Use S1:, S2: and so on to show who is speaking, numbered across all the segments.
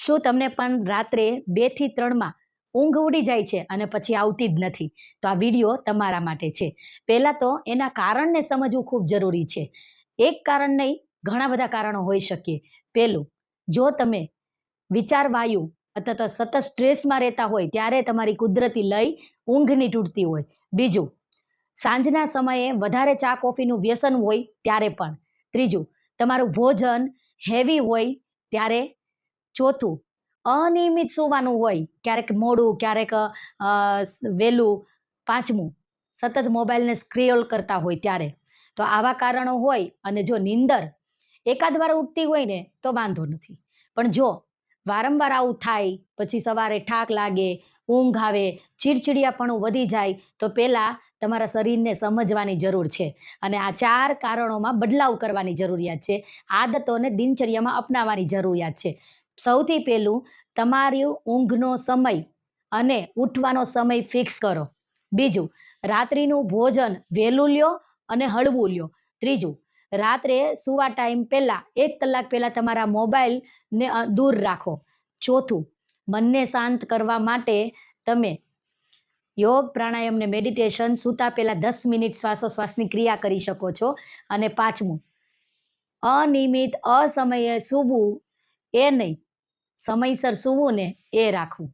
S1: શું તમને પણ રાત્રે 2 થી 3માં ઊંઘ ઉડી જાય છે અને પછી આવતી જ નથી? તો આ વિડીયો તમારા માટે છે. પહેલાં તો એના કારણને સમજવું ખૂબ જરૂરી છે. એક કારણ નહીં, ઘણા બધા કારણો હોઈ શકે. પહેલું, જો તમે વિચારવાયુ અથવા તો સતત સ્ટ્રેસમાં રહેતા હોય ત્યારે તમારી કુદરતી લય ઊંઘની તૂટતી હોય. બીજું, સાંજના સમયે વધારે ચા કોફીનું વ્યસન હોય ત્યારે પણ. ત્રીજું, તમારું ભોજન હેવી હોય ત્યારે. ચોથું, અનિયમિત સૂવાનું હોય, ક્યારેક મોડું, ક્યારેક વહેલું. પાંચમું, સતત મોબાઈલને સ્ક્રોલ કરતા હોય ત્યારે. તો આવા કારણો હોય અને જો નીંદર એકાદ વાર ઉઠતી હોય ને તો વાંધો નથી. પણ જો વારંવાર આવું થાય, પછી સવારે થાક લાગે, ઊંઘ આવે, ચીડચીડિયાપણું વધી જાય, તો પહેલાં તમારા શરીરને સમજવાની જરૂર છે અને આ 4 કારણોમાં બદલાવ કરવાની જરૂરિયાત છે. આદતોને દિનચર્યામાં અપનાવવાની જરૂરિયાત છે. સૌથી પહેલું, તમારી ઊંઘનો સમય અને ઉઠવાનો સમય ફિક્સ કરો. બીજું, રાત્રિનું ભોજન વહેલું લ્યો અને હળવું લ્યો. ત્રીજું, રાત્રે સૂવા ટાઈમ પહેલાં 1 કલાક પહેલાં તમારા મોબાઈલને દૂર રાખો. ચોથું, મનને શાંત કરવા માટે તમે યોગ, પ્રાણાયામ ને મેડિટેશન સૂતા પહેલાં 10 મિનિટ શ્વાસોશ્વાસની ક્રિયા કરી શકો છો. અને પાંચમું, અનિયમિત અસમયે સૂવું એ નહીં, સમયસર સૂવું ને એ રાખવું.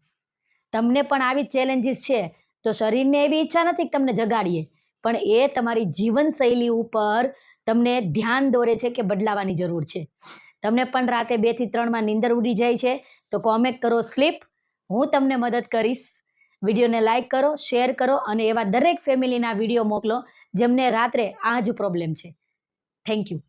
S1: તમને પણ આવી ચેલેન્જીસ છે તો શરીરને એવી ઈચ્છા નથી કે તમને જગાડીએ, પણ એ તમારી જીવનશૈલી ઉપર તમને ધ્યાન દોરે છે કે બદલાવાની જરૂર છે. તમને પણ રાતે 2 થી 3માં નીંદર ઉડી જાય છે તો કોમેન્ટ કરો સ્લીપ. હું તમને મદદ કરીશ. વિડીયોને લાઈક કરો, શેર કરો અને એવા દરેક ફેમિલીના વિડીયો મોકલો જેમને રાત્રે આ જ પ્રોબ્લેમ છે. Thank you.